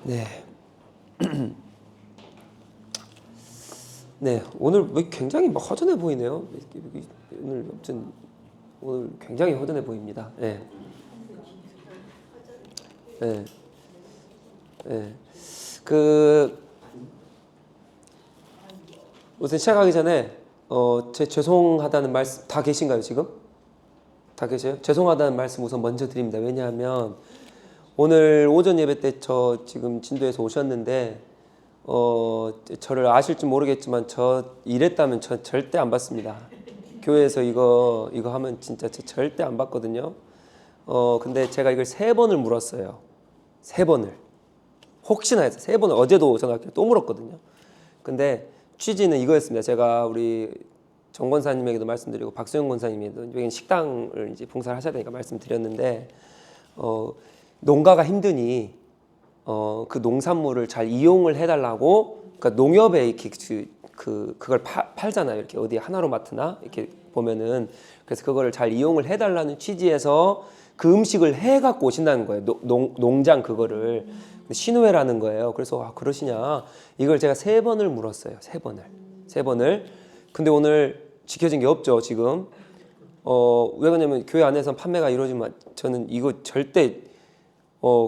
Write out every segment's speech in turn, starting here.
네. 네, 오늘 굉장히 막 허전해 보이네요. 오늘 아무튼 오늘 굉장히 허전해 보입니다. 네. 네. 네. 우선 시작하기 전에 죄송하다는 말씀 다 계신가요, 지금? 다 계세요? 죄송하다는 말씀 우선 먼저 드립니다. 왜냐하면 오늘 오전 예배 때 저 지금 진도에서 오셨는데 저를 아실지 모르겠지만 저 이랬다면 저 절대 안 받습니다. 교회에서 이거 하면 진짜 저 절대 안 받거든요. 근데 제가 이걸 3번을 물었어요. 3번을. 혹시나 해서 3번을 어제도 전화했고 또 물었거든요. 근데 취지는 이거였습니다. 제가 우리 정 권사님에게도 말씀드리고 박수영 권사님에도 여기 식당을 이제 봉사를 하셔야 되니까 말씀드렸는데 농가가 힘드니 그 농산물을 잘 이용을 해달라고, 그러니까 농협에 이렇게 그걸 팔잖아요. 이렇게 어디 하나로마트나 이렇게 보면은. 그래서 그거를 잘 이용을 해달라는 취지에서 그 음식을 해갖고 오신다는 거예요. 농장 그거를 신우회라는 거예요. 그래서 그러시냐? 이걸 제가 3번을 물었어요. 3번을. 근데 오늘 지켜진 게 없죠, 지금. 왜 그러냐면 교회 안에서 판매가 이루어지면 저는 이거 절대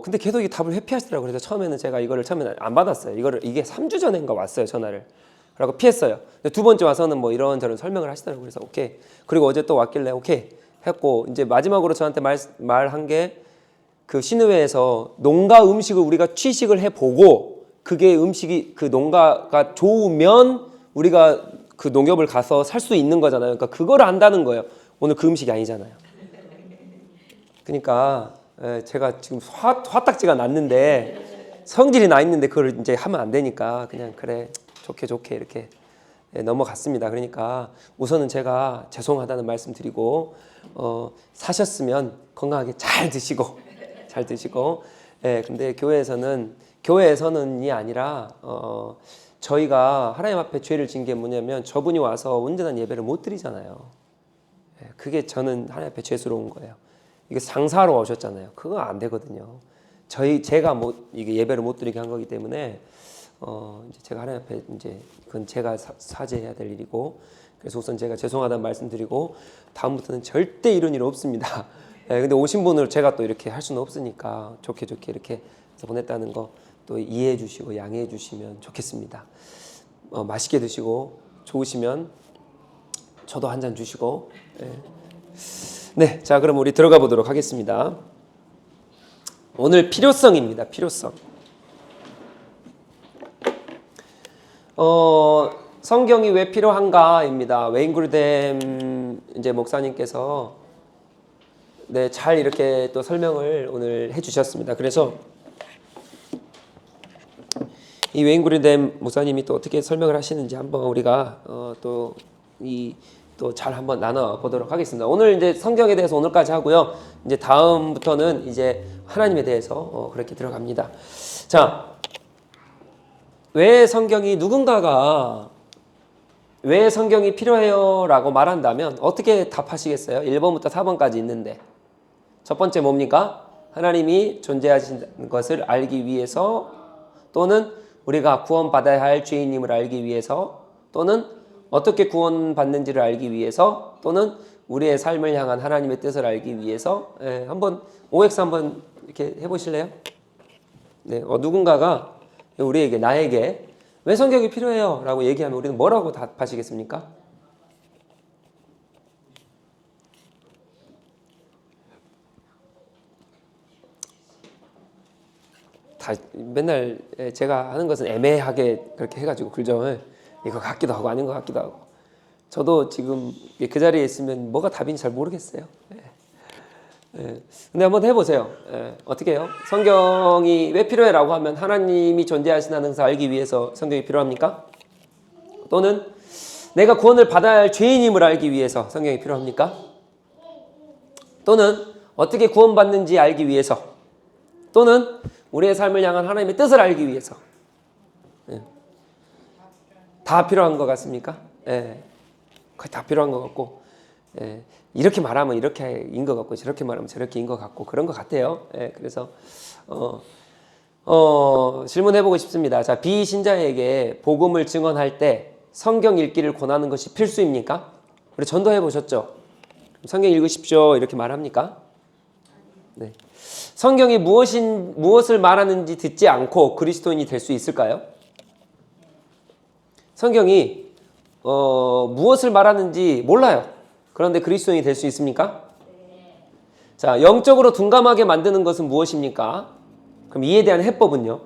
근데 계속 이 답을 회피하시더라고요. 그래서 처음에는 제가 이거를 처음에는 안 받았어요. 이게 3주 전인가 왔어요, 전화를. 그래서 피했어요. 근데 2번째 와서는 뭐 이런저런 설명을 하시더라고요. 그래서 오케이. 그리고 어제 또 왔길래 오케이 했고, 이제 마지막으로 저한테 말한 게 그 신의회에서 농가 음식을 우리가 취식을 해보고 그게 음식이 그 농가가 좋으면 우리가 그 농협을 가서 살 수 있는 거잖아요. 그러니까 그걸 안다는 거예요. 오늘 그 음식이 아니잖아요. 그러니까 제가 지금 화딱지가 났는데 성질이 나 있는데 그걸 이제 하면 안 되니까 그냥 그래 좋게 이렇게 넘어갔습니다. 그러니까 우선은 제가 죄송하다는 말씀 드리고 사셨으면 건강하게 잘 드시고 근데 교회에서는이 아니라 저희가 하나님 앞에 죄를 진 게 뭐냐면 저분이 와서 온전한 예배를 못 드리잖아요. 그게 저는 하나님 앞에 죄스러운 거예요. 이게 상사로 오셨잖아요. 그거 안 되거든요. 제가 이게 예배를 못 드리게 한 거기 때문에 이제 제가 하나님 앞에 이제 그건 제가 사죄해야 될 일이고, 그래서 우선 제가 죄송하다는 말씀드리고 다음부터는 절대 이런 일 없습니다. 근데 오신 분을 제가 또 이렇게 할 수는 없으니까 좋게 이렇게 해서 보냈다는 거 또 이해해 주시고 양해해 주시면 좋겠습니다. 맛있게 드시고 좋으시면 저도 한 잔 주시고. 네, 자 그럼 우리 들어가 보도록 하겠습니다. 오늘 필요성입니다. 필요성. 성경이 왜 필요한가입니다. 웨인 그루뎀 이제 목사님께서 잘 이렇게 또 설명을 오늘 해주셨습니다. 그래서 이 웨인 그루뎀 목사님이 또 어떻게 설명을 하시는지 한번 우리가 또 잘 한번 나눠 보도록 하겠습니다. 오늘 이제 성경에 대해서 오늘까지 하고요. 이제 다음부터는 이제 하나님에 대해서 그렇게 들어갑니다. 자, 누군가가 왜 성경이 필요해요라고 말한다면 어떻게 답하시겠어요? 1번부터 4번까지 있는데 첫 번째 뭡니까? 하나님이 존재하신 것을 알기 위해서, 또는 우리가 구원받아야 할 죄인임을 알기 위해서, 또는 어떻게 구원받는지를 알기 위해서, 또는 우리의 삶을 향한 하나님의 뜻을 알기 위해서. 한번 OX 한번 이렇게 해보실래요? 네, 누군가가 나에게 왜 성경이 필요해요? 라고 얘기하면 우리는 뭐라고 답하시겠습니까? 맨날 제가 하는 것은 애매하게 그렇게 해가지고 글정을 이거 같기도 하고 아닌 것 같기도 하고, 저도 지금 그 자리에 있으면 뭐가 답인지 잘 모르겠어요. 근데 한번 해보세요. 어떻게 해요? 성경이 왜 필요해라고 하면 하나님이 존재하신다는 것을 알기 위해서 성경이 필요합니까? 또는 내가 구원을 받아야 할 죄인임을 알기 위해서 성경이 필요합니까? 또는 어떻게 구원받는지 알기 위해서, 또는 우리의 삶을 향한 하나님의 뜻을 알기 위해서. 다 필요한 것 같습니까? 거의 다 필요한 것 같고, 이렇게 말하면 이렇게인 것 같고, 저렇게 말하면 저렇게인 것 같고, 그런 것 같아요. 그래서 질문해보고 싶습니다. 자, 비신자에게 복음을 증언할 때 성경 읽기를 권하는 것이 필수입니까? 우리 전도해보셨죠? 성경 읽으십시오. 이렇게 말합니까? 네. 성경이 무엇을 말하는지 듣지 않고 그리스도인이 될 수 있을까요? 성경이 무엇을 말하는지 몰라요. 그런데 그리스도인이 될 수 있습니까? 자, 영적으로 둔감하게 만드는 것은 무엇입니까? 그럼 이에 대한 해법은요?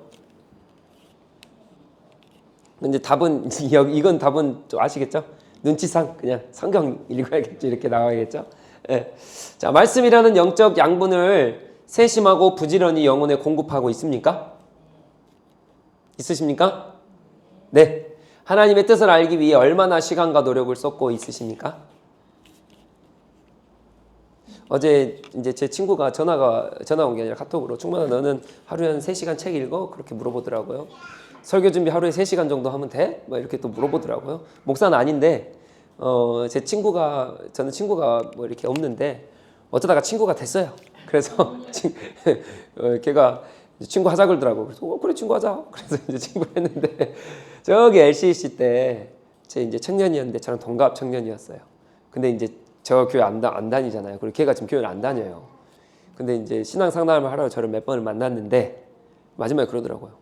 근데 답은 이건 답은 좀 아시겠죠? 눈치상 그냥 성경 읽어야겠죠. 이렇게 나와야겠죠. 네. 자, 말씀이라는 영적 양분을 세심하고 부지런히 영혼에 공급하고 있습니까? 있으십니까? 네. 하나님의 뜻을 알기 위해 얼마나 시간과 노력을 쏟고 있으십니까? 어제 이제 제 친구가 전화 온 게 아니라 카톡으로 충만아 너는 하루에 한 3시간 책 읽어? 그렇게 물어보더라고요. 설교 준비 하루에 3시간 정도 하면 돼? 뭐 이렇게 또 물어보더라고요. 목사는 아닌데 저는 친구가 뭐 이렇게 없는데 어쩌다가 친구가 됐어요. 그래서 걔가 친구 하자 그러더라고. 그래서 그래 친구 하자. 그래서 이제 친구를 했는데 저기 LCC 때 제 이제 청년이었는데 저랑 동갑 청년이었어요. 근데 이제 저 교회 안 다니잖아요. 그리고 걔가 지금 교회를 안 다녀요. 근데 이제 신앙 상담을 하러 저를 몇 번을 만났는데 마지막에 그러더라고요.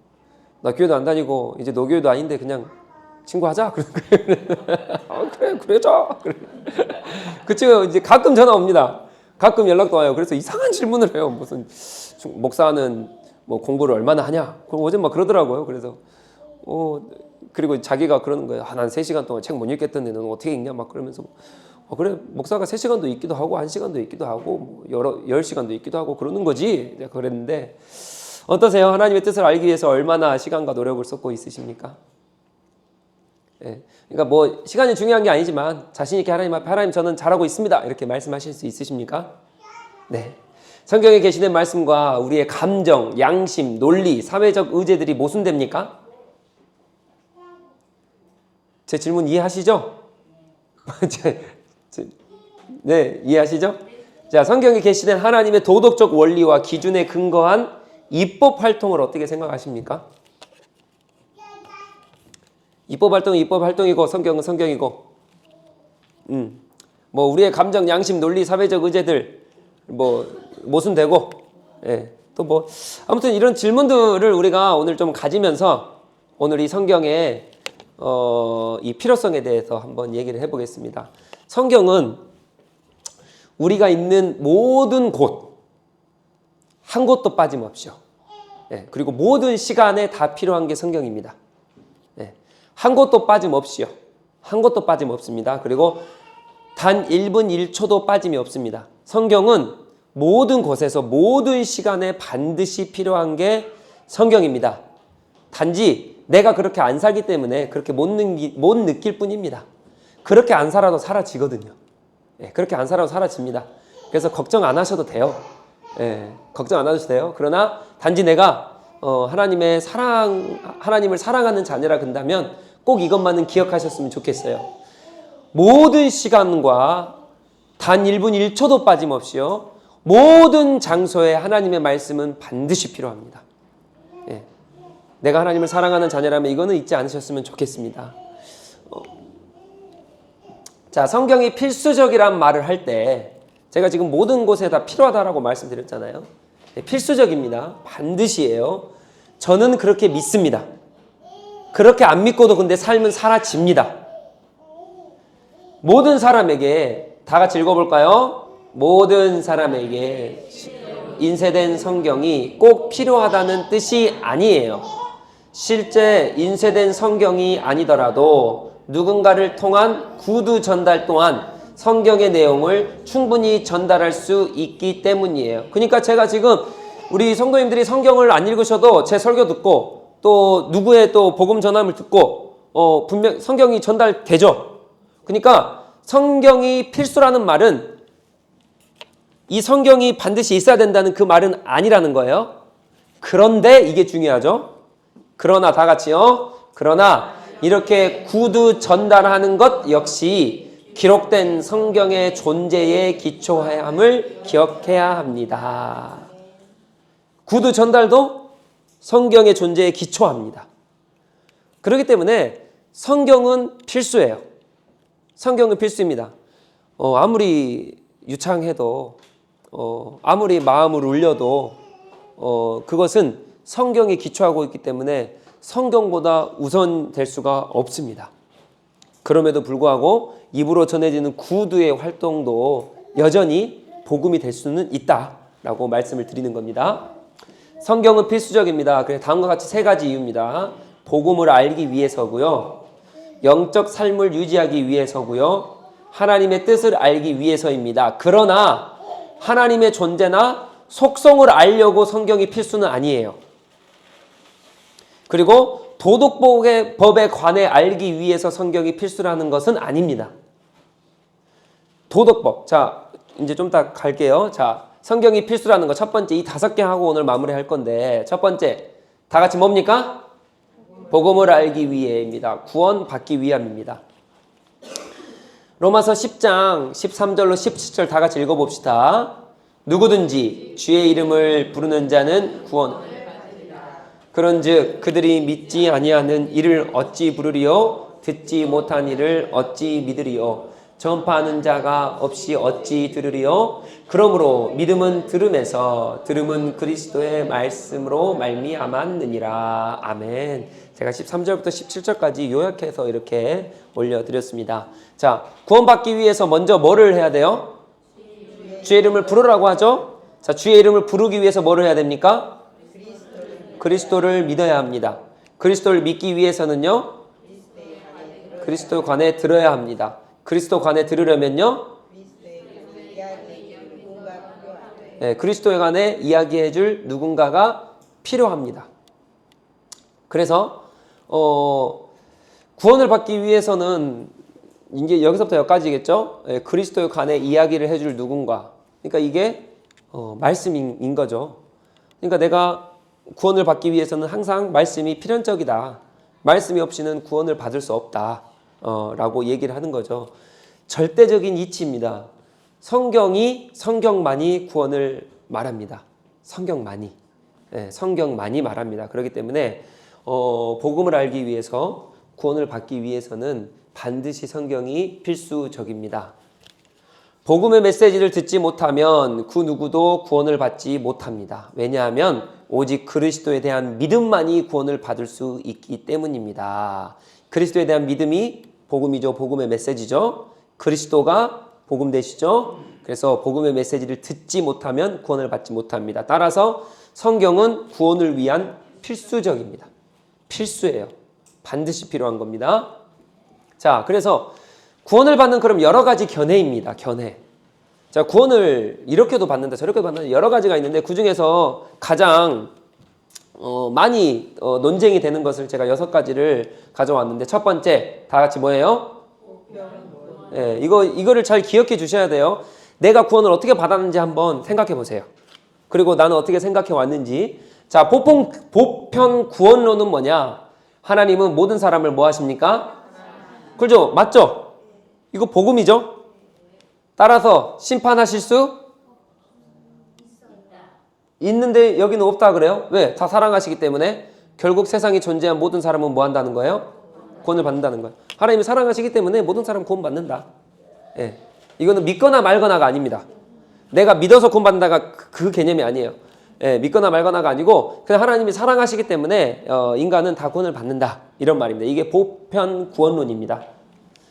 나 교회도 안 다니고 이제 너 교회도 아닌데 그냥 친구 하자. 그래 그러자. 그 친구 이제 가끔 전화 옵니다. 가끔 연락도 와요. 그래서 이상한 질문을 해요. 무슨 목사는 뭐 공부를 얼마나 하냐? 어제 막 그러더라고요. 그래서 그리고 자기가 그러는 거예요. 난 3시간 동안 책 못 읽겠던데 너는 어떻게 읽냐? 막 그러면서 그래 목사가 3시간도 읽기도 하고 1시간도 읽기도 하고 뭐 10시간도 읽기도 하고 그러는 거지. 내가 그랬는데 어떠세요? 하나님의 뜻을 알기 위해서 얼마나 시간과 노력을 쏟고 있으십니까? 예. 그러니까 뭐 시간이 중요한 게 아니지만 자신 있게 하나님 앞에 하나님 저는 잘하고 있습니다. 이렇게 말씀하실 수 있으십니까? 네. 성경에 게시된 말씀과 우리의 감정, 양심, 논리, 사회적 의제들이 모순됩니까? 제 질문 이해하시죠? 네, 이해하시죠? 자, 성경에 게시된 하나님의 도덕적 원리와 기준에 근거한 입법 활동을 어떻게 생각하십니까? 입법 활동은 입법 활동이고 성경은 성경이고 뭐 우리의 감정, 양심, 논리, 사회적 의제들 뭐 모순되고 또 뭐 아무튼 이런 질문들을 우리가 오늘 좀 가지면서 오늘 이 성경의 이 필요성에 대해서 한번 얘기를 해보겠습니다. 성경은 우리가 있는 모든 곳 한 곳도 빠짐없이요. 그리고 모든 시간에 다 필요한 게 성경입니다. 한 곳도 빠짐없이요. 한 곳도 빠짐없습니다. 그리고 단 1분 1초도 빠짐이 없습니다. 성경은 모든 곳에서 모든 시간에 반드시 필요한 게 성경입니다. 단지 내가 그렇게 안 살기 때문에 그렇게 못 느낄 뿐입니다. 그렇게 안 살아도 사라지거든요. 그렇게 안 살아도 사라집니다. 그래서 걱정 안 하셔도 돼요. 걱정 안 하셔도 돼요. 그러나 단지 내가 하나님을 사랑하는 자녀라 근다면 꼭 이것만은 기억하셨으면 좋겠어요. 모든 시간과 단 1분 1초도 빠짐없이요. 모든 장소에 하나님의 말씀은 반드시 필요합니다. 내가 하나님을 사랑하는 자녀라면 이거는 잊지 않으셨으면 좋겠습니다. 자, 성경이 필수적이란 말을 할 때 제가 지금 모든 곳에 다 필요하다라고 말씀드렸잖아요. 필수적입니다. 반드시예요. 저는 그렇게 믿습니다. 그렇게 안 믿고도 근데 삶은 사라집니다. 모든 사람에게 다 같이 읽어볼까요? 모든 사람에게 인쇄된 성경이 꼭 필요하다는 뜻이 아니에요. 실제 인쇄된 성경이 아니더라도 누군가를 통한 구두 전달 또한 성경의 내용을 충분히 전달할 수 있기 때문이에요. 그러니까 제가 지금 우리 성도님들이 성경을 안 읽으셔도 제 설교 듣고 또 누구의 또 복음 전함을 듣고 분명 성경이 전달되죠. 그러니까 성경이 필수라는 말은 이 성경이 반드시 있어야 된다는 그 말은 아니라는 거예요. 그런데 이게 중요하죠. 그러나 다 같이요. 그러나 이렇게 구두 전달하는 것 역시 기록된 성경의 존재에 기초함을 기억해야 합니다. 구두 전달도 성경의 존재에 기초합니다. 그렇기 때문에 성경은 필수예요. 성경은 필수입니다. 아무리 유창해도 아무리 마음을 울려도 그것은 성경에 기초하고 있기 때문에 성경보다 우선될 수가 없습니다. 그럼에도 불구하고 입으로 전해지는 구두의 활동도 여전히 복음이 될 수는 있다라고 말씀을 드리는 겁니다. 성경은 필수적입니다. 그래서 다음과 같이 세 가지 이유입니다. 복음을 알기 위해서고요. 영적 삶을 유지하기 위해서고요. 하나님의 뜻을 알기 위해서입니다. 그러나 하나님의 존재나 속성을 알려고 성경이 필수는 아니에요. 그리고 도덕법에 관해 알기 위해서 성경이 필수라는 것은 아닙니다. 도덕법. 자, 이제 좀 이따 갈게요. 자, 성경이 필수라는 거 첫 번째 이 5개 하고 오늘 마무리할 건데 첫 번째 다 같이 뭡니까? 복음을 알기 위해입니다. 구원 받기 위함입니다. 로마서 10장 13절로 17절 다 같이 읽어봅시다. 누구든지 주의 이름을 부르는 자는 구원. 그런즉 그들이 믿지 아니하는 이를 어찌 부르리요? 듣지 못한 이를 어찌 믿으리요? 전파하는 자가 없이 어찌 들으리요? 그러므로 믿음은 들음에서 들음은 그리스도의 말씀으로 말미암았느니라. 아멘. 제가 13절부터 17절까지 요약해서 이렇게 올려드렸습니다. 자, 구원받기 위해서 먼저 뭐를 해야 돼요? 주의 이름을 부르라고 하죠. 자, 주의 이름을 부르기 위해서 뭐를 해야 됩니까? 그리스도를 믿어야 합니다. 그리스도를 믿기 위해서는요, 그리스도 관에 들어야 합니다. 그리스도 관에 들으려면요, 네, 그리스도에 관해 이야기해 줄 누군가가 필요합니다. 그래서 구원을 받기 위해서는 이제 여기서부터 여기까지겠죠. 네, 그리스도에 관해 이야기를 해줄 누군가. 그러니까 이게 말씀인 거죠. 그러니까 내가 구원을 받기 위해서는 항상 말씀이 필연적이다. 말씀이 없이는 구원을 받을 수 없다. 라고 얘기를 하는 거죠. 절대적인 이치입니다. 성경만이 구원을 말합니다. 성경만이. 네, 성경만이 말합니다. 그렇기 때문에 복음을 알기 위해서 구원을 받기 위해서는 반드시 성경이 필수적입니다. 복음의 메시지를 듣지 못하면 그 누구도 구원을 받지 못합니다. 왜냐하면 오직 그리스도에 대한 믿음만이 구원을 받을 수 있기 때문입니다. 그리스도에 대한 믿음이 복음이죠. 복음의 메시지죠. 그리스도가 복음 되시죠. 그래서 복음의 메시지를 듣지 못하면 구원을 받지 못합니다. 따라서 성경은 구원을 위한 필수적입니다. 필수예요. 반드시 필요한 겁니다. 자, 그래서 구원을 받는 그럼 여러 가지 견해입니다. 견해. 자, 구원을 이렇게도 받는다, 저렇게도 받는다, 여러 가지가 있는데 그 중에서 가장 많이 논쟁이 되는 것을 제가 6가지를 가져왔는데 첫 번째, 다 같이 뭐예요? 예, 이거를 잘 기억해 주셔야 돼요. 내가 구원을 어떻게 받았는지 한번 생각해 보세요. 그리고 나는 어떻게 생각해 왔는지. 자, 보편 구원론은 뭐냐? 하나님은 모든 사람을 뭐 하십니까? 그죠? 맞죠? 이거 복음이죠? 따라서 심판하실 수 있는데 여기는 없다 그래요? 왜? 다 사랑하시기 때문에. 결국 세상에 존재한 모든 사람은 뭐 한다는 거예요? 구원을 받는다는 거예요. 하나님이 사랑하시기 때문에 모든 사람 구원 받는다. 예. 이거는 믿거나 말거나가 아닙니다. 내가 믿어서 구원 받는다가 그 개념이 아니에요. 예, 믿거나 말거나가 아니고 그냥 하나님이 사랑하시기 때문에 인간은 다 구원을 받는다. 이런 말입니다. 이게 보편 구원론입니다.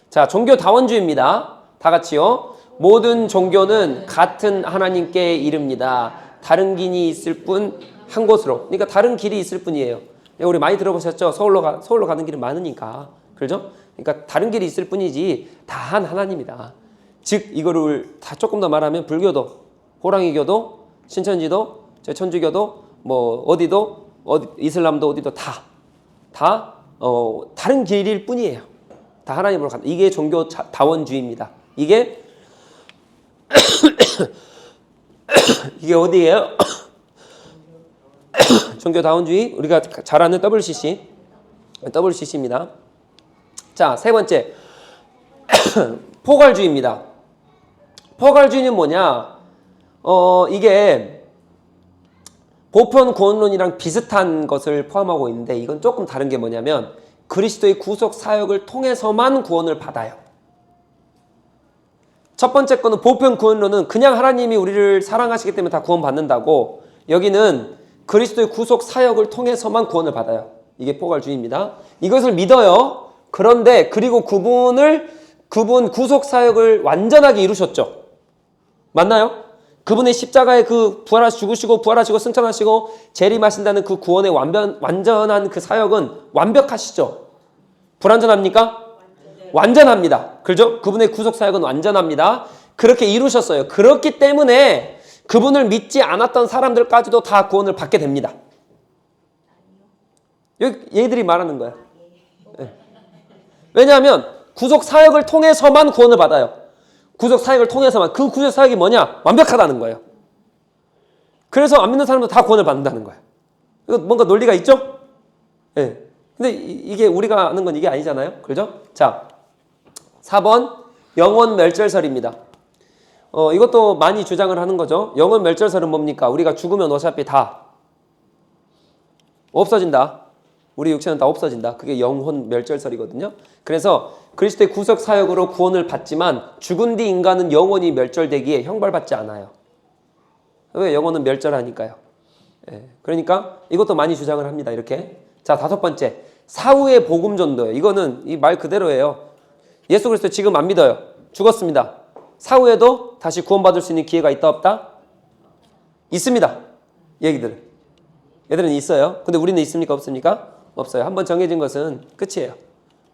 자, 종교 다원주의입니다. 다 같이요. 모든 종교는 같은 하나님께 이릅니다. 다른 길이 있을 뿐 한 곳으로. 그러니까 다른 길이 있을 뿐이에요. 우리 많이 들어보셨죠? 서울로 가는 길은 많으니까. 그렇죠? 그러니까 다른 길이 있을 뿐이지 다 한 하나님이다. 즉 이거를 다 조금 더 말하면 불교도, 호랑이교도, 신천지도, 천주교도, 뭐 이슬람도 어디도 다 다른 길일 뿐이에요. 다 하나님으로 간다. 이게 종교 다원주의입니다. 이게 어디예요? 종교 다원주의, 우리가 잘 아는 WCC입니다. 자, 세 번째, 포괄주의입니다. 포괄주의는 뭐냐? 이게 보편 구원론이랑 비슷한 것을 포함하고 있는데 이건 조금 다른 게 뭐냐면 그리스도의 구속 사역을 통해서만 구원을 받아요. 첫 번째 거는 보편 구원론은 그냥 하나님이 우리를 사랑하시기 때문에 다 구원받는다고, 여기는 그리스도의 구속 사역을 통해서만 구원을 받아요. 이게 포괄주의입니다. 이것을 믿어요. 그런데 그리고 그분 구속 사역을 완전하게 이루셨죠. 맞나요? 그분의 십자가에 그 죽으시고 부활하시고 승천하시고 재림하신다는 그 구원의 완전한 그 사역은 완벽하시죠. 불완전합니까? 완전합니다. 그렇죠? 그분의 구속 사역은 완전합니다. 그렇게 이루셨어요. 그렇기 때문에 그분을 믿지 않았던 사람들까지도 다 구원을 받게 됩니다. 얘들이 말하는 거야. 네. 왜냐하면 구속 사역을 통해서만 구원을 받아요. 구속 사역을 통해서만. 그 구속 사역이 뭐냐? 완벽하다는 거예요. 그래서 안 믿는 사람도 다 구원을 받는다는 거예요. 이거 뭔가 논리가 있죠? 예. 네. 근데 이게 우리가 아는 건 이게 아니잖아요. 그렇죠? 자, 4번 영원 멸절설입니다. 이것도 많이 주장을 하는 거죠. 영원 멸절설은 뭡니까? 우리가 죽으면 어차피 다 없어진다. 우리 육체는 다 없어진다. 그게 영혼 멸절설이거든요. 그래서 그리스도의 구속 사역으로 구원을 받지만 죽은 뒤 인간은 영원히 멸절되기에 형벌받지 않아요. 왜? 영혼은 멸절하니까요. 예. 그러니까 이것도 많이 주장을 합니다. 이렇게. 자, 5번째. 사후의 복음 전도예요. 이거는 이 말 그대로예요. 예수 그리스도 지금 안 믿어요. 죽었습니다. 사후에도 다시 구원받을 수 있는 기회가 있다 없다? 있습니다. 얘들은 있어요. 근데 우리는 있습니까 없습니까? 없어요. 한번 정해진 것은 끝이에요.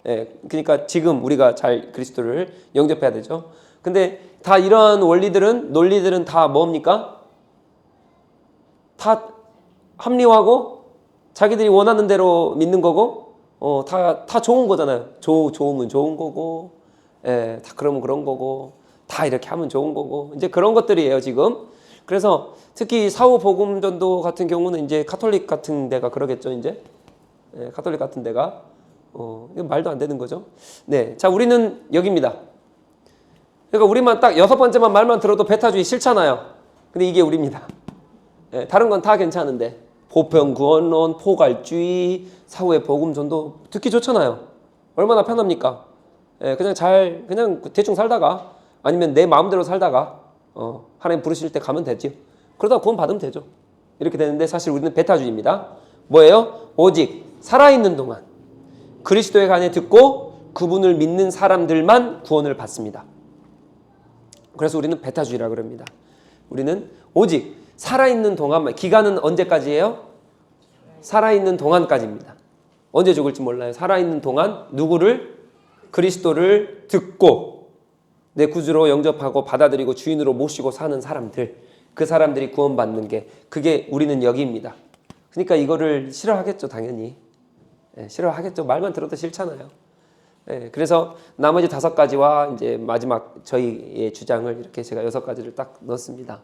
예, 그러니까 지금 우리가 잘 그리스도를 영접해야 되죠. 근데 다 이런 논리들은 다 뭡니까? 다 합리화하고 자기들이 원하는 대로 믿는 거고, 다 좋은 거잖아요. 좋으면 좋은 거고, 예, 다 그러면 그런 거고, 다 이렇게 하면 좋은 거고, 이제 그런 것들이에요, 지금. 그래서 특히 사후 복음 전도 같은 경우는 이제 카톨릭 같은 데가 그러겠죠, 이제. 예, 카톨릭 같은 데가. 이건 말도 안 되는 거죠. 네. 자, 우리는 여기입니다. 그러니까 우리만 딱 6번째만 말만 들어도 베타주의 싫잖아요. 근데 이게 우리입니다. 예, 다른 건 다 괜찮은데. 보편 구원론, 포괄주의, 사후의 복음 전도 듣기 좋잖아요. 얼마나 편합니까? 예, 그냥 대충 살다가 아니면 내 마음대로 살다가 하나님 부르실 때 가면 되죠. 그러다 구원 받으면 되죠. 이렇게 되는데 사실 우리는 베타주의입니다. 뭐예요? 오직 살아있는 동안 그리스도의 간에 듣고 그분을 믿는 사람들만 구원을 받습니다. 그래서 우리는 베타주의라고 그럽니다. 우리는 오직 살아있는 동안만, 기간은 언제까지예요? 살아있는 동안까지입니다. 언제 죽을지 몰라요. 살아있는 동안 누구를? 그리스도를 듣고 내 구주로 영접하고 받아들이고 주인으로 모시고 사는 사람들, 그 사람들이 구원받는 게, 그게 우리는 여기입니다. 그러니까 이거를 싫어하겠죠, 당연히. 예, 싫어하겠죠. 말만 들어도 싫잖아요. 예, 그래서 나머지 5가지와 이제 마지막 저희의 주장을 이렇게 제가 6가지를 딱 넣었습니다.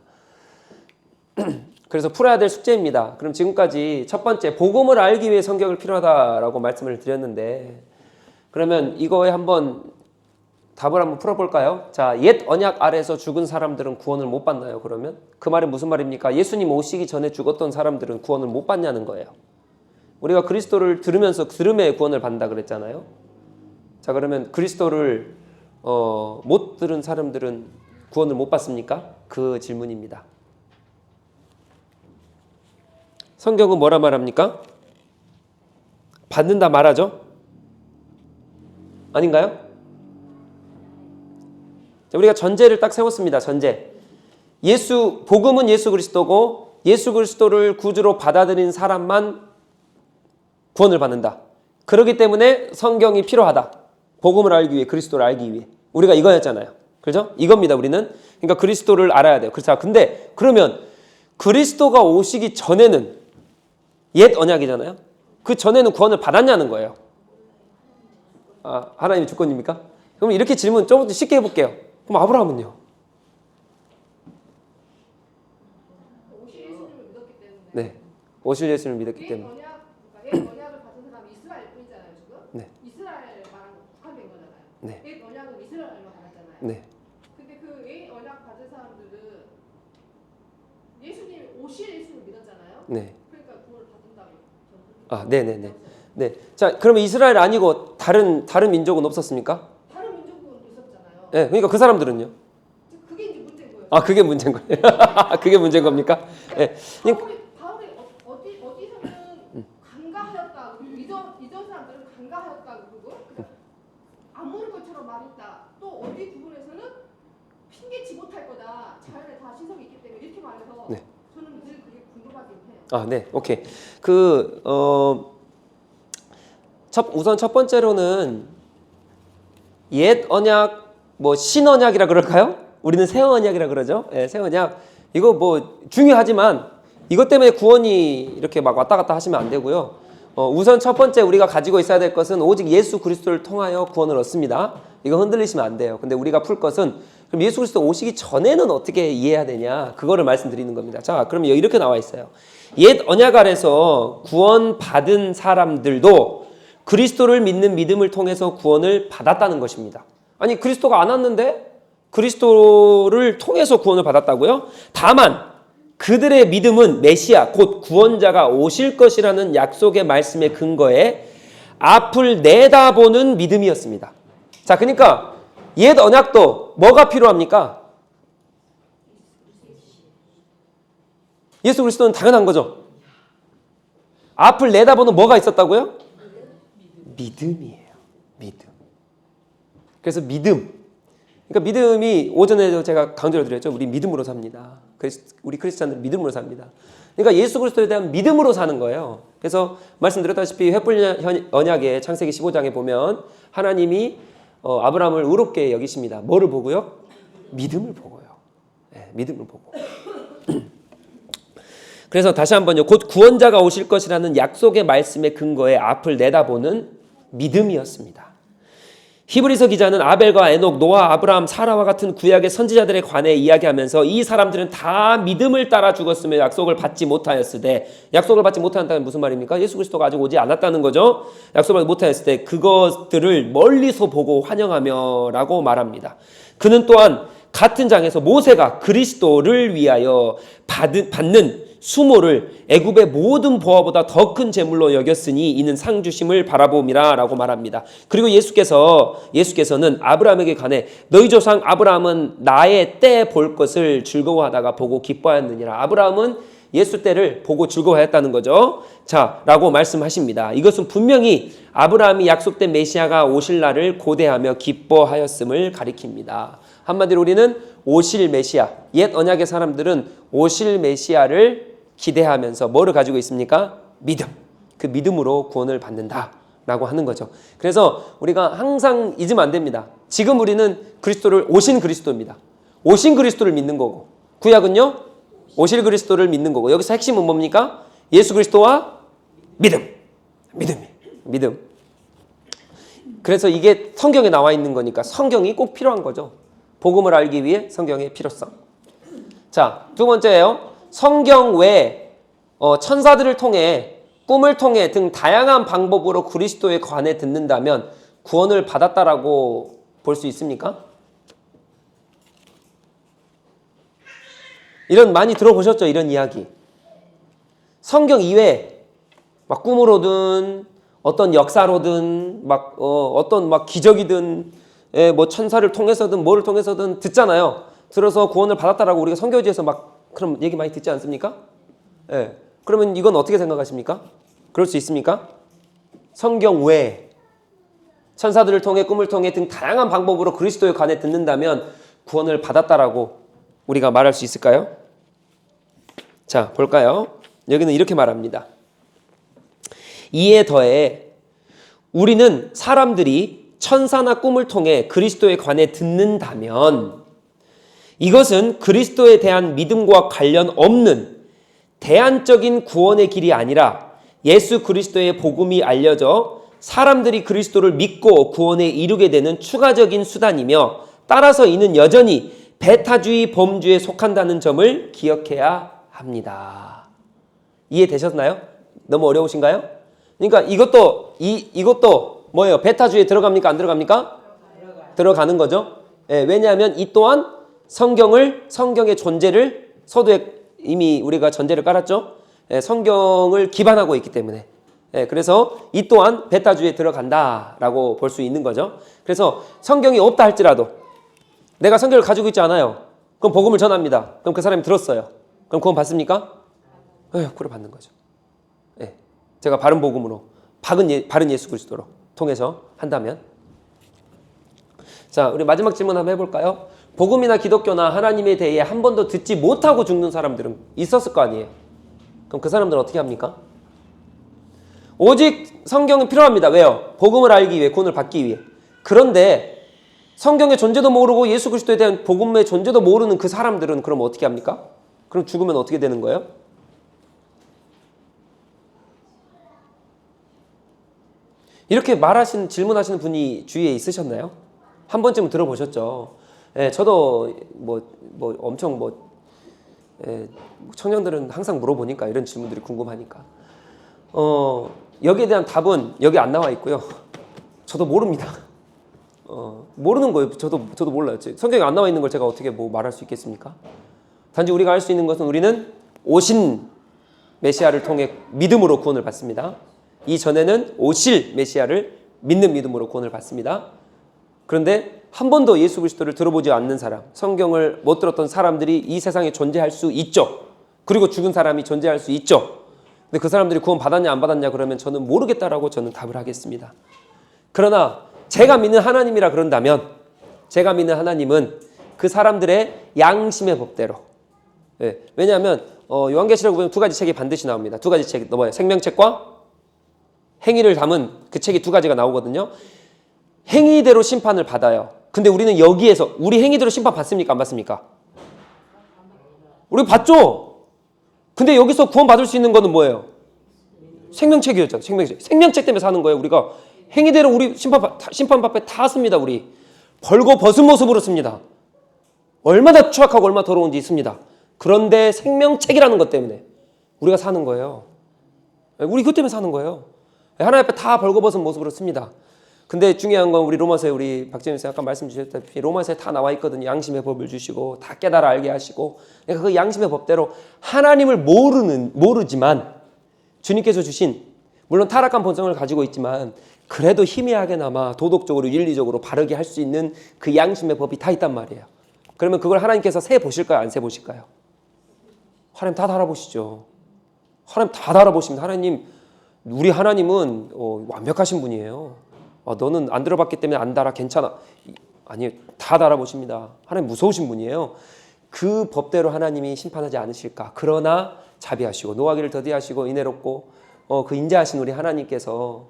그래서 풀어야 될 숙제입니다. 그럼 지금까지 첫 번째, 복음을 알기 위해 성경을 필요하다라고 말씀을 드렸는데, 그러면 이거에 한번 답을 한번 풀어볼까요? 자, 옛 언약 아래에서 죽은 사람들은 구원을 못 받나요? 그러면 그 말은 무슨 말입니까? 예수님 오시기 전에 죽었던 사람들은 구원을 못 받냐는 거예요. 우리가 그리스도를 들음에 구원을 받는다 그랬잖아요. 자, 그러면 그리스도를 못 들은 사람들은 구원을 못 받습니까? 그 질문입니다. 성경은 뭐라 말합니까? 받는다 말하죠? 아닌가요? 자, 우리가 전제를 딱 세웠습니다. 전제. 복음은 예수 그리스도고 예수 그리스도를 구주로 받아들인 사람만 구원을 받는다. 그렇기 때문에 성경이 필요하다. 복음을 알기 위해, 그리스도를 알기 위해. 우리가 이거였잖아요. 그죠? 이겁니다, 우리는. 그러니까 그리스도를 알아야 돼요. 그렇죠? 근데 그러면 그리스도가 오시기 전에는 옛 언약이잖아요. 그 전에는 구원을 받았냐는 거예요. 아, 하나님의 주권입니까? 그럼 이렇게 질문 좀 쉽게 해볼게요. 그럼 아브라함은요? 오실 예수님을 믿었기 때문에. 네, 오실 예수님을 믿었기 때문에. 옛 언약을 받은 사람이 이스라엘뿐이잖아요, 지금. 네. 이스라엘 말하는 국한된 거잖아요. 네. 옛 언약은 이스라엘만 받았잖아요. 네. 근데 그 옛 언약 받은 사람들은 예수님이 오실 예수를 믿었잖아요. 네. 그러니까 구원을 받는다고. 아, 네네네. 네. 자, 그러면 이스라엘 아니고 다른 민족은 없었습니까? 다른 민족은 있었잖아요. 네. 그러니까 그 사람들은요? 그게 이제 문제인 거예요. 아, 그게 문제인 거예요. 그게 문제인 겁니까? 네. 바울이 어디서는 간과하였다. 이전 사람들은 간과하였다. 그리고 안 모를 것처럼 말했다. 또 어디 부분에서는 핑계치 못할 거다. 자연에 다 신성이 있기 때문에 이렇게 말해서 네. 저는 늘 그게 궁금하긴 해요. 아, 네. 오케이. 우선 첫 번째로는 옛 언약, 뭐 신언약이라 그럴까요? 우리는 새 언약이라 그러죠. 예, 새 언약. 이거 뭐 중요하지만 이것 때문에 구원이 이렇게 막 왔다 갔다 하시면 안 되고요. 우선 첫 번째 우리가 가지고 있어야 될 것은 오직 예수 그리스도를 통하여 구원을 얻습니다. 이거 흔들리시면 안 돼요. 근데 우리가 풀 것은 그럼 예수 그리스도 오시기 전에는 어떻게 이해해야 되냐? 그거를 말씀드리는 겁니다. 자, 그럼 이렇게 나와 있어요. 옛 언약 아래서 구원받은 사람들도 그리스도를 믿는 믿음을 통해서 구원을 받았다는 것입니다. 아니, 그리스도가 안 왔는데 그리스도를 통해서 구원을 받았다고요? 다만 그들의 믿음은 메시아 곧 구원자가 오실 것이라는 약속의 말씀의 근거에 앞을 내다보는 믿음이었습니다. 자, 그러니까 옛 언약도 뭐가 필요합니까? 예수 그리스도는 당연한 거죠. 앞을 내다보는 뭐가 있었다고요? 믿음이에요. 믿음. 그래서 믿음. 그러니까 믿음이 오전에도 제가 강조를 드렸죠. 우리 믿음으로 삽니다. 우리 크리스찬들은 믿음으로 삽니다. 그러니까 예수 그리스도에 대한 믿음으로 사는 거예요. 그래서 말씀드렸다시피 횃불 언약의 창세기 15장에 보면 하나님이 아브라함을 의롭게 여기십니다. 뭐를 보고요? 믿음을 보고요. 네, 믿음을 보고. 그래서 다시 한번요. 곧 구원자가 오실 것이라는 약속의 말씀의 근거에 앞을 내다보는 믿음이었습니다. 히브리서 기자는 아벨과 에녹, 노아, 아브라함, 사라와 같은 구약의 선지자들에 관해 이야기하면서 이 사람들은 다 믿음을 따라 죽었으며 약속을 받지 못하였으되, 약속을 받지 못한다는 무슨 말입니까? 예수 그리스도가 아직 오지 않았다는 거죠. 약속을 받지 못하였을 때 그것들을 멀리서 보고 환영하며 라고 말합니다. 그는 또한 같은 장에서 모세가 그리스도를 위하여 받는 수모를 애굽의 모든 보화보다 더 큰 재물로 여겼으니 이는 상 주심을 바라봄이라 라고 말합니다. 그리고 예수께서는 아브라함에게 관해 너희 조상 아브라함은 나의 때 볼 것을 즐거워하다가 보고 기뻐하였느니라. 아브라함은 예수 때를 보고 즐거워했다는 거죠. 자, 라고 말씀하십니다. 이것은 분명히 아브라함이 약속된 메시아가 오실 날을 고대하며 기뻐하였음을 가리킵니다. 한마디로 우리는 오실 메시아, 옛 언약의 사람들은 오실 메시아를 기대하면서 뭐를 가지고 있습니까? 믿음. 그 믿음으로 구원을 받는다라고 하는 거죠. 그래서 우리가 항상 잊으면 안 됩니다. 지금 우리는 오신 그리스도입니다. 오신 그리스도를 믿는 거고, 구약은요? 오실 그리스도를 믿는 거고, 여기서 핵심은 뭡니까? 예수 그리스도와 믿음. 믿음. 그래서 이게 성경에 나와 있는 거니까 성경이 꼭 필요한 거죠. 복음을 알기 위해 성경의 필요성. 자, 두 번째예요. 성경 외에 천사들을 통해, 꿈을 통해 등 다양한 방법으로 그리스도에 관해 듣는다면 구원을 받았다라고 볼 수 있습니까? 많이 들어보셨죠? 이런 이야기. 성경 이외에 막 꿈으로든 어떤 역사로든 어떤 기적이든 뭐 천사를 통해서든 뭐를 통해서든 듣잖아요. 들어서 구원을 받았다라고 우리가 선교지에서 그럼 얘기 많이 듣지 않습니까? 예. 그러면 이건 어떻게 생각하십니까? 그럴 수 있습니까? 성경 외에 천사들을 통해 꿈을 통해 등 다양한 방법으로 그리스도에 관해 듣는다면 구원을 받았다라고 우리가 말할 수 있을까요? 자, 볼까요? 여기는 이렇게 말합니다. 이에 더해 우리는 사람들이 천사나 꿈을 통해 그리스도에 관해 듣는다면 이것은 그리스도에 대한 믿음과 관련 없는 대안적인 구원의 길이 아니라 예수 그리스도의 복음이 알려져 사람들이 그리스도를 믿고 구원에 이르게 되는 추가적인 수단이며, 따라서 이는 여전히 배타주의 범주에 속한다는 점을 기억해야 합니다. 이해되셨나요? 너무 어려우신가요? 그러니까 이것도 뭐예요? 배타주의에 들어갑니까? 안 들어갑니까? 들어가는 거죠. 예, 왜냐하면 이 또한 성경의 존재를 서두에 이미 우리가 전제를 깔았죠. 예, 성경을 기반하고 있기 때문에. 예, 그래서 이 또한 베타주의에 들어간다라고 볼 수 있는 거죠. 그래서 성경이 없다 할지라도 내가 성경을 가지고 있지 않아요. 그럼 복음을 전합니다. 그럼 그 사람이 들었어요. 그럼 구원 받습니까? 구원 받는 거죠. 예, 제가 바른 복음으로 바른 예수 그리스도로 통해서 한다면. 자, 우리 마지막 질문 한번 해볼까요? 복음이나 기독교나 하나님에 대해 한 번도 듣지 못하고 죽는 사람들은 있었을 거 아니에요. 그럼 그 사람들은 어떻게 합니까? 오직 성경은 필요합니다. 왜요? 복음을 알기 위해, 구원을 받기 위해. 그런데 성경의 존재도 모르고 예수 그리스도에 대한 복음의 존재도 모르는 그 사람들은 그럼 어떻게 합니까? 그럼 죽으면 어떻게 되는 거예요? 이렇게 질문하시는 분이 주위에 있으셨나요? 한 번쯤 들어보셨죠? 예, 저도 엄청 청년들은 항상 물어보니까 이런 질문들이 궁금하니까. 여기에 대한 답은 여기 안 나와 있고요. 저도 모릅니다. 모르는 거예요. 저도 몰라요. 성경에 안 나와 있는 걸 제가 어떻게 말할 수 있겠습니까? 단지 우리가 할 수 있는 것은 우리는 오신 메시아를 통해 믿음으로 구원을 받습니다. 이전에는 오실 메시아를 믿는 믿음으로 구원을 받습니다. 그런데 한 번도 예수 그리스도를 들어보지 않는 사람, 성경을 못 들었던 사람들이 이 세상에 존재할 수 있죠. 그리고 죽은 사람이 존재할 수 있죠. 근데 그 사람들이 구원 받았냐 안 받았냐 그러면 저는 모르겠다라고 저는 답을 하겠습니다. 그러나 제가 믿는 하나님이라 그런다면 제가 믿는 하나님은 그 사람들의 양심의 법대로. 예, 왜냐하면 요한계시록 보면 두 가지 책이 반드시 나옵니다. 두 가지 책이 뭐예요? 생명책과 행위를 담은 그 책이 두 가지가 나오거든요. 행위대로 심판을 받아요. 근데 우리는 여기에서 우리 행위대로 심판 받습니까? 안 받습니까? 우리 받죠. 근데 여기서 구원 받을 수 있는 거는 뭐예요? 생명책이었잖아요. 생명책 때문에 사는 거예요. 우리가 행위대로 우리 심판받에 다 씁니다. 우리 벌거벗은 모습으로 씁니다. 얼마나 추악하고 얼마나 더러운지 있습니다. 그런데 생명책이라는 것 때문에 우리가 사는 거예요. 우리 그것 때문에 사는 거예요. 하나님 앞에 다 벌거벗은 모습으로 씁니다. 근데 중요한 건 우리 로마서에 우리 박재민 선생님 아까 말씀 주셨다시피 로마서에 다 나와 있거든요. 양심의 법을 주시고 다 깨달아 알게 하시고, 그러니까 그 양심의 법대로 하나님을 모르지만 주님께서 주신, 물론 타락한 본성을 가지고 있지만 그래도 희미하게나마 도덕적으로 윤리적으로 바르게 할 수 있는 그 양심의 법이 다 있단 말이에요. 그러면 그걸 하나님께서 세 보실까요? 안 세 보실까요? 하나님 다 달아보시죠. 하나님 다 달아보십니다. 하나님, 우리 하나님은 완벽하신 분이에요. 너는 안 들어봤기 때문에 안 달아, 괜찮아. 아니요, 다 달아보십니다. 하나님 무서우신 분이에요. 그 법대로 하나님이 심판하지 않으실까? 그러나 자비하시고 노하기를 더디하시고 인애롭고 그 인자하신 우리 하나님께서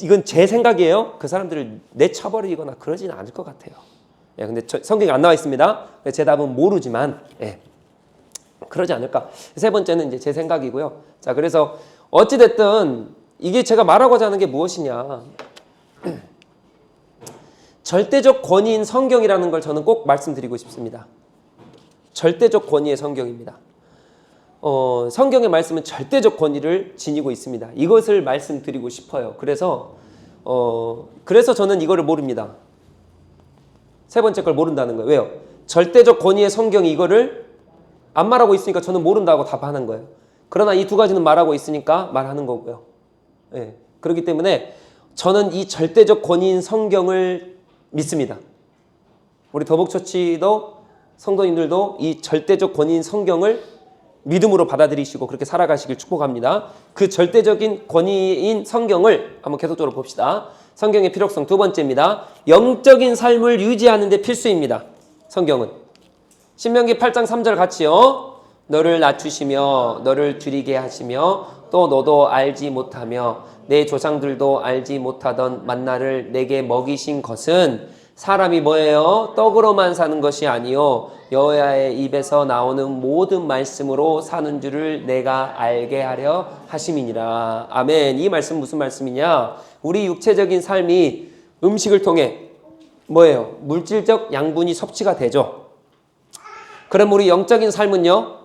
이건 제 생각이에요. 그 사람들을 내쳐버리거나 그러지는 않을 것 같아요. 예, 근데 성경에 안 나와 있습니다. 제 답은 모르지만 그러지 않을까. 세 번째는 이제 제 생각이고요. 자, 그래서 어찌됐든 이게 제가 말하고자 하는 게 무엇이냐. 절대적 권위인 성경이라는 걸 저는 꼭 말씀드리고 싶습니다. 절대적 권위의 성경입니다. 성경의 말씀은 절대적 권위를 지니고 있습니다. 이것을 말씀드리고 싶어요. 그래서 저는 이거를 모릅니다. 세 번째 걸 모른다는 거예요. 왜요? 절대적 권위의 성경이 이거를 안 말하고 있으니까 저는 모른다고 답하는 거예요. 그러나 이 두 가지는 말하고 있으니까 말하는 거고요. 예, 그렇기 때문에 저는 이 절대적 권위인 성경을 믿습니다. 우리 더복처치도 성도님들도 이 절대적 권위인 성경을 믿음으로 받아들이시고 그렇게 살아가시길 축복합니다. 그 절대적인 권위인 성경을 한번 계속적으로 봅시다. 성경의 필요성 두 번째입니다. 영적인 삶을 유지하는 데 필수입니다. 성경은 신명기 8장 3절 같이요. 너를 낮추시며 너를 줄이게 하시며 또 너도 알지 못하며 내 조상들도 알지 못하던 만나를 내게 먹이신 것은 사람이 뭐예요? 떡으로만 사는 것이 아니요 여호와의 입에서 나오는 모든 말씀으로 사는 줄을 내가 알게 하려 하심이니라. 아멘. 이 말씀 무슨 말씀이냐? 우리 육체적인 삶이 음식을 통해 뭐예요? 물질적 양분이 섭취가 되죠. 그럼 우리 영적인 삶은요?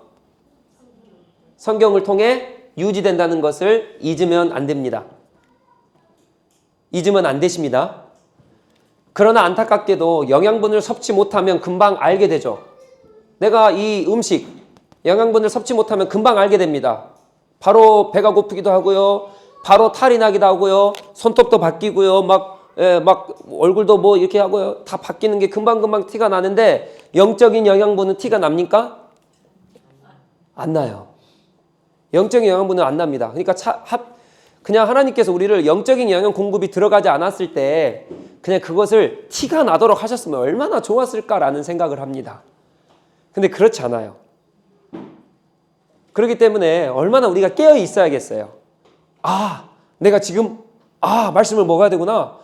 성경을 통해 유지된다는 것을 잊으면 안 됩니다. 잊으면 안 되십니다. 그러나 안타깝게도 영양분을 섭취 못하면 금방 알게 되죠. 내가 이 음식, 영양분을 섭취 못하면 금방 알게 됩니다. 바로 배가 고프기도 하고요. 바로 탈이 나기도 하고요. 손톱도 바뀌고요. 막 얼굴도 뭐 이렇게 하고요. 다 바뀌는 게 금방금방 티가 나는데 영적인 영양분은 티가 납니까? 안 나요. 영적인 영양분은 안 납니다. 그러니까 그냥 하나님께서 우리를 영적인 영양 공급이 들어가지 않았을 때 그냥 그것을 티가 나도록 하셨으면 얼마나 좋았을까라는 생각을 합니다. 근데 그렇지 않아요. 그렇기 때문에 얼마나 우리가 깨어 있어야겠어요. 내가 지금 말씀을 먹어야 되구나.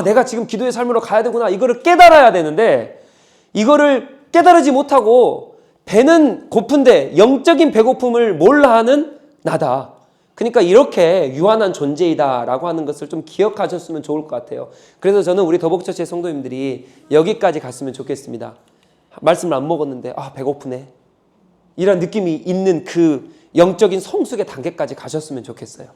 내가 지금 기도의 삶으로 가야 되구나. 이거를 깨달아야 되는데 이거를 깨달지 못하고 배는 고픈데 영적인 배고픔을 몰라 하는 나다. 그러니까 이렇게 유한한 존재이다라고 하는 것을 좀 기억하셨으면 좋을 것 같아요. 그래서 저는 우리 더복처치의 성도님들이 여기까지 갔으면 좋겠습니다. 말씀을 안 먹었는데 배고프네. 이런 느낌이 있는 그 영적인 성숙의 단계까지 가셨으면 좋겠어요.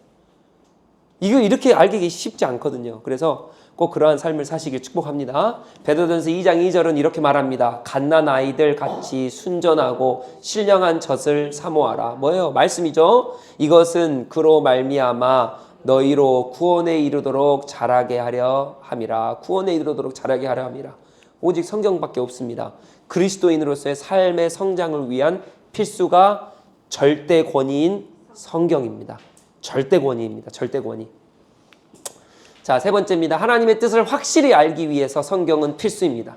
이거 이렇게 알기 쉽지 않거든요. 그래서 꼭 그러한 삶을 사시길 축복합니다. 베드로전서 2장 2절은 이렇게 말합니다. 갓난 아이들 같이 순전하고 신령한 젖을 사모하라. 뭐예요? 말씀이죠. 이것은 그로 말미암아 너희로 구원에 이르도록 자라게 하려 함이라. 구원에 이르도록 자라게 하려 함이라. 오직 성경밖에 없습니다. 그리스도인으로서의 삶의 성장을 위한 필수가 절대 권위인 성경입니다. 절대 권위입니다. 절대 권위. 자, 세 번째입니다. 하나님의 뜻을 확실히 알기 위해서 성경은 필수입니다.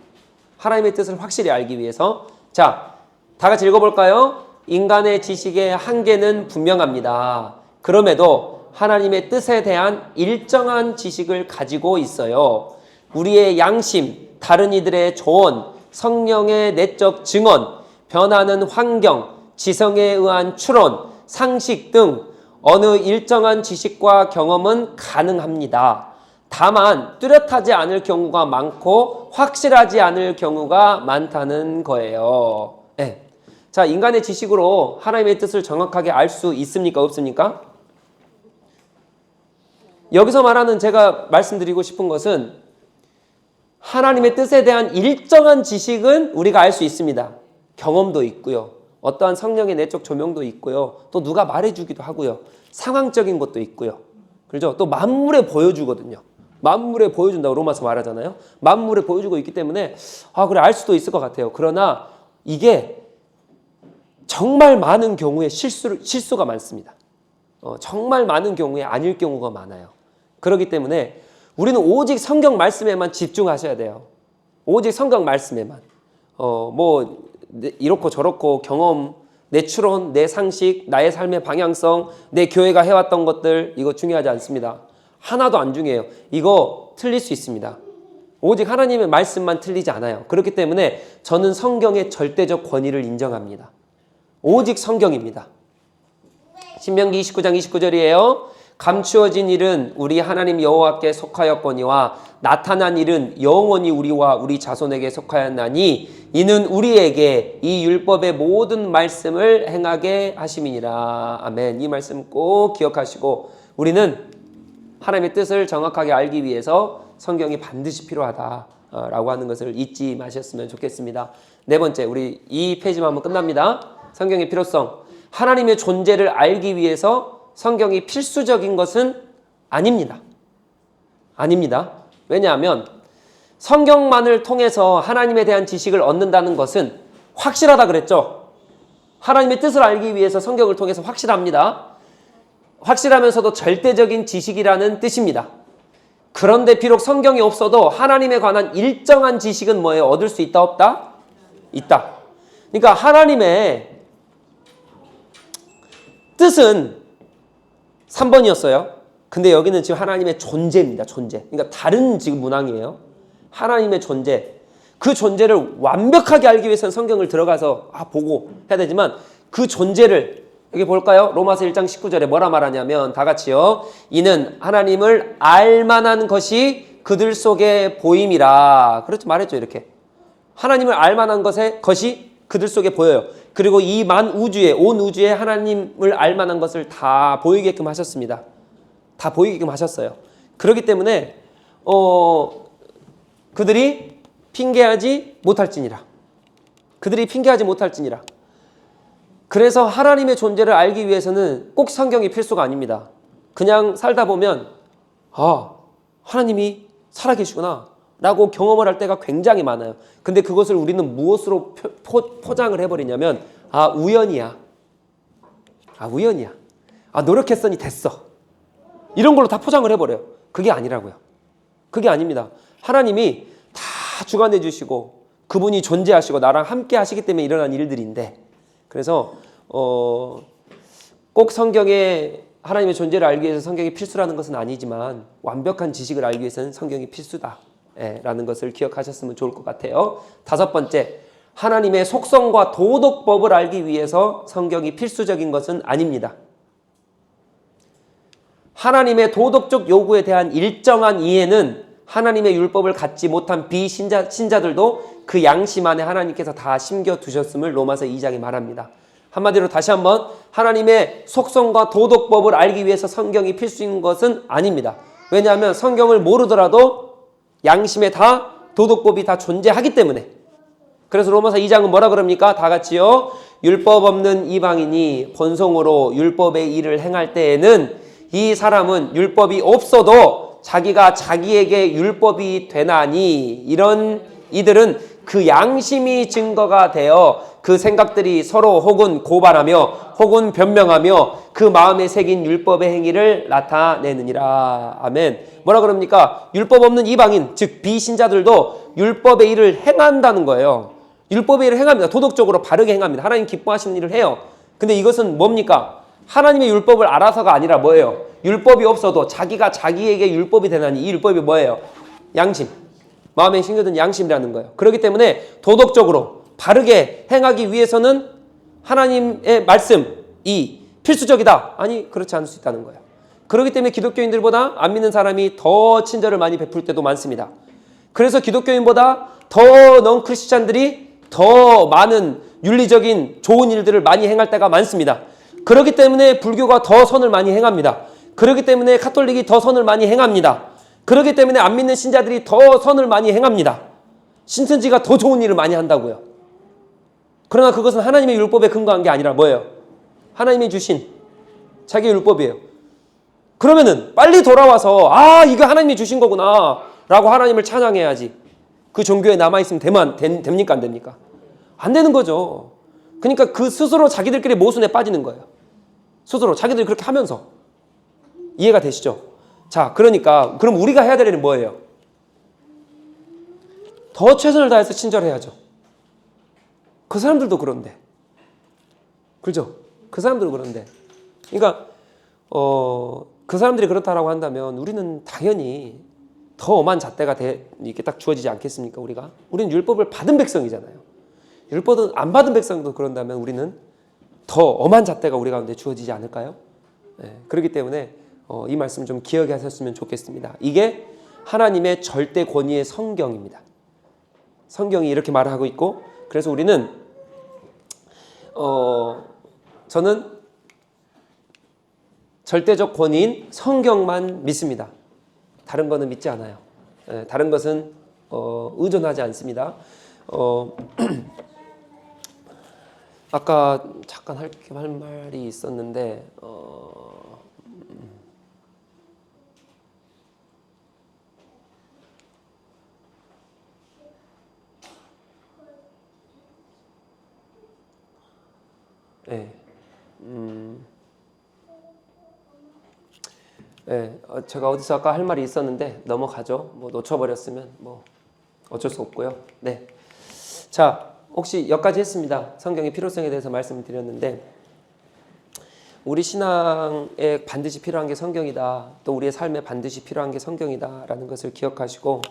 하나님의 뜻을 확실히 알기 위해서. 자, 다 같이 읽어볼까요? 인간의 지식의 한계는 분명합니다. 그럼에도 하나님의 뜻에 대한 일정한 지식을 가지고 있어요. 우리의 양심, 다른 이들의 조언, 성령의 내적 증언, 변하는 환경, 지성에 의한 추론, 상식 등 어느 일정한 지식과 경험은 가능합니다. 다만 뚜렷하지 않을 경우가 많고 확실하지 않을 경우가 많다는 거예요. 네. 자, 인간의 지식으로 하나님의 뜻을 정확하게 알 수 있습니까? 없습니까? 여기서 말하는 제가 말씀드리고 싶은 것은 하나님의 뜻에 대한 일정한 지식은 우리가 알 수 있습니다. 경험도 있고요. 어떠한 성령의 내적 조명도 있고요. 또 누가 말해주기도 하고요. 상황적인 것도 있고요. 그렇죠? 또 만물에 보여주거든요. 만물에 보여준다고 로마서 말하잖아요. 만물에 보여주고 있기 때문에 그래 알 수도 있을 것 같아요. 그러나 이게 정말 많은 경우에 실수가 많습니다. 정말 많은 경우에 아닐 경우가 많아요. 그렇기 때문에 우리는 오직 성경 말씀에만 집중하셔야 돼요. 오직 성경 말씀에만. 이렇고 저렇고 경험, 내 추론, 내 상식, 나의 삶의 방향성, 내 교회가 해왔던 것들 이거 중요하지 않습니다. 하나도 안 중요해요. 이거 틀릴 수 있습니다. 오직 하나님의 말씀만 틀리지 않아요. 그렇기 때문에 저는 성경의 절대적 권위를 인정합니다. 오직 성경입니다. 신명기 29장 29절이에요. 감추어진 일은 우리 하나님 여호와께 속하였거니와 나타난 일은 영원히 우리와 우리 자손에게 속하였나니 이는 우리에게 이 율법의 모든 말씀을 행하게 하심이니라. 아멘. 이 말씀 꼭 기억하시고 우리는 하나님의 뜻을 정확하게 알기 위해서 성경이 반드시 필요하다라고 하는 것을 잊지 마셨으면 좋겠습니다. 네 번째, 우리 이 페이지만 하면 끝납니다. 성경의 필요성. 하나님의 존재를 알기 위해서 성경이 필수적인 것은 아닙니다. 아닙니다. 왜냐하면 성경만을 통해서 하나님에 대한 지식을 얻는다는 것은 확실하다 그랬죠. 하나님의 뜻을 알기 위해서 성경을 통해서 확실합니다. 확실하면서도 절대적인 지식이라는 뜻입니다. 그런데 비록 성경이 없어도 하나님에 관한 일정한 지식은 뭐예요? 얻을 수 있다 없다? 있다. 그러니까 하나님의 뜻은 3번이었어요. 근데 여기는 지금 하나님의 존재입니다. 존재. 그러니까 다른 지금 문항이에요. 하나님의 존재. 그 존재를 완벽하게 알기 위해서는 성경을 들어가서 보고 해야 되지만 그 존재를 여기 볼까요? 로마서 1장 19절에 뭐라 말하냐면 다 같이요. 이는 하나님을 알만한 것이 그들 속에 보임이라. 그렇죠. 말했죠. 이렇게. 하나님을 알만한 것이 그들 속에 보여요. 그리고 이 온 우주에 하나님을 알만한 것을 다 보이게끔 하셨습니다. 다 보이게끔 하셨어요. 그렇기 때문에 그들이 핑계하지 못할지니라. 그래서 하나님의 존재를 알기 위해서는 꼭 성경이 필수가 아닙니다. 그냥 살다 보면 아, 하나님이 살아계시구나 라고 경험을 할 때가 굉장히 많아요. 근데 그것을 우리는 무엇으로 포장을 해버리냐면 아, 우연이야. 아, 우연이야. 아, 노력했더니 됐어. 이런 걸로 다 포장을 해버려요. 그게 아니라고요. 그게 아닙니다. 하나님이 다 주관해 주시고 그분이 존재하시고 나랑 함께 하시기 때문에 일어난 일들인데, 그래서 꼭 성경에 하나님의 존재를 알기 위해서 성경이 필수라는 것은 아니지만 완벽한 지식을 알기 위해서는 성경이 필수다 라는 것을 기억하셨으면 좋을 것 같아요. 다섯 번째, 하나님의 속성과 도덕법을 알기 위해서 성경이 필수적인 것은 아닙니다. 하나님의 도덕적 요구에 대한 일정한 이해는 하나님의 율법을 갖지 못한 비신자들도 그 양심 안에 하나님께서 다 심겨두셨음을 로마서 2장이 말합니다. 한마디로 다시 한번 하나님의 속성과 도덕법을 알기 위해서 성경이 필수인 것은 아닙니다. 왜냐하면 성경을 모르더라도 양심에 다 도덕법이 다 존재하기 때문에. 그래서 로마서 2장은 뭐라 그럽니까? 다 같이요. 율법 없는 이방인이 본성으로 율법의 일을 행할 때에는 이 사람은 율법이 없어도 자기가 자기에게 율법이 되나니, 이런 이들은 그 양심이 증거가 되어 그 생각들이 서로 혹은 고발하며 혹은 변명하며 그 마음에 새긴 율법의 행위를 나타내느니라. 아멘. 뭐라 그럽니까? 율법 없는 이방인, 즉 비신자들도 율법의 일을 행한다는 거예요. 율법의 일을 행합니다. 도덕적으로 바르게 행합니다. 하나님 기뻐하시는 일을 해요. 근데 이것은 뭡니까? 하나님의 율법을 알아서가 아니라 뭐예요? 율법이 없어도 자기가 자기에게 율법이 되나니, 이 율법이 뭐예요? 양심. 마음에 심겨둔 양심이라는 거예요. 그렇기 때문에 도덕적으로 바르게 행하기 위해서는 하나님의 말씀이 필수적이다. 아니, 그렇지 않을 수 있다는 거예요. 그렇기 때문에 기독교인들보다 안 믿는 사람이 더 친절을 많이 베풀 때도 많습니다. 그래서 기독교인보다 더 넌크리스찬들이 더 많은 윤리적인 좋은 일들을 많이 행할 때가 많습니다. 그렇기 때문에 불교가 더 선을 많이 행합니다. 그렇기 때문에 카톨릭이 더 선을 많이 행합니다. 그렇기 때문에 안 믿는 신자들이 더 선을 많이 행합니다. 신천지가 더 좋은 일을 많이 한다고요. 그러나 그것은 하나님의 율법에 근거한 게 아니라 뭐예요? 하나님이 주신 자기 율법이에요. 그러면은 빨리 돌아와서 아, 이거 하나님이 주신 거구나 라고 하나님을 찬양해야지. 그 종교에 남아있으면 됩니까? 안 됩니까? 안 되는 거죠. 그러니까 그 스스로 자기들끼리 모순에 빠지는 거예요. 스스로 자기들이 그렇게 하면서. 이해가 되시죠? 자, 그러니까 그럼 우리가 해야 될 일은 뭐예요? 더 최선을 다해서 친절해야죠. 그 사람들도 그런데. 그렇죠? 그 사람들도 그런데. 그러니까 그 사람들이 그렇다라고 한다면 우리는 당연히 더 엄한 잣대가 이렇게 딱 주어지지 않겠습니까? 우리는 율법을 받은 백성이잖아요. 율법은 안 받은 백성도 그런다면 우리는 더 엄한 잣대가 우리 가운데 주어지지 않을까요? 네, 그렇기 때문에 이 말씀 좀 기억해 하셨으면 좋겠습니다. 이게 하나님의 절대 권위의 성경입니다. 성경이 이렇게 말하고 있고, 그래서 우리는 저는 절대적 권위인 성경만 믿습니다. 다른 거는 믿지 않아요. 다른 것은 의존하지 않습니다. 아까 잠깐 할 말이 있었는데 제가 어디서 아까 할 말이 있었는데 넘어가죠. 뭐 놓쳐버렸으면 뭐 어쩔 수 없고요. 네, 자, 혹시 여기까지 했습니다. 성경의 필요성에 대해서 말씀을 드렸는데, 우리 신앙에 반드시 필요한 게 성경이다. 또 우리의 삶에 반드시 필요한 게 성경이다라는 것을 기억하시고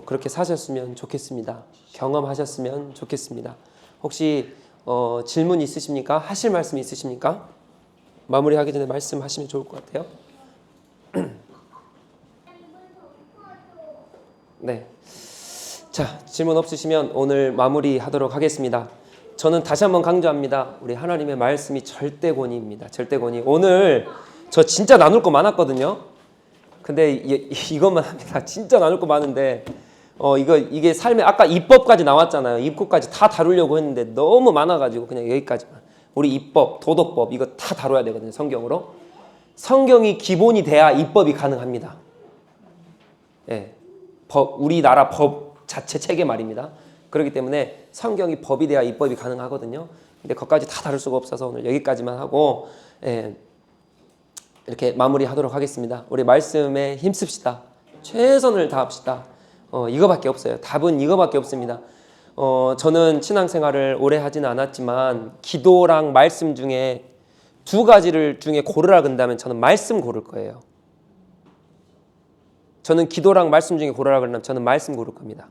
그렇게 사셨으면 좋겠습니다. 경험하셨으면 좋겠습니다. 혹시 질문 있으십니까? 하실 말씀 있으십니까? 마무리하기 전에 말씀하시면 좋을 것 같아요. 네. 자, 질문 없으시면 오늘 마무리하도록 하겠습니다. 저는 다시 한번 강조합니다. 우리 하나님의 말씀이 절대 권위입니다. 절대 권위. 오늘 저 진짜 나눌 거 많았거든요. 근데 이것만 합니다. 진짜 나눌 거 많은데 이게 삶에 아까 입법까지 나왔잖아요. 입법까지 다 다루려고 했는데 너무 많아가지고 그냥 여기까지만. 우리 입법, 도덕법 이거 다 다뤄야 되거든요. 성경으로. 성경이 기본이 돼야 입법이 가능합니다. 예, 우리나라 법 자체 체계 말입니다. 그렇기 때문에 성경이 법이 돼야 입법이 가능하거든요. 근데 그것까지 다 다룰 수가 없어서 오늘 여기까지만 하고 이렇게 마무리하도록 하겠습니다. 우리 말씀에 힘씁시다. 최선을 다합시다. 이거밖에 없어요. 답은 이거밖에 없습니다. 저는 신앙생활을 오래 하지는 않았지만 기도랑 말씀 중에 두 가지를 중에 고르라 그런다면 저는 말씀 고를 거예요. 저는 기도랑 말씀 중에 고르라 그러면 저는 말씀 고를 겁니다.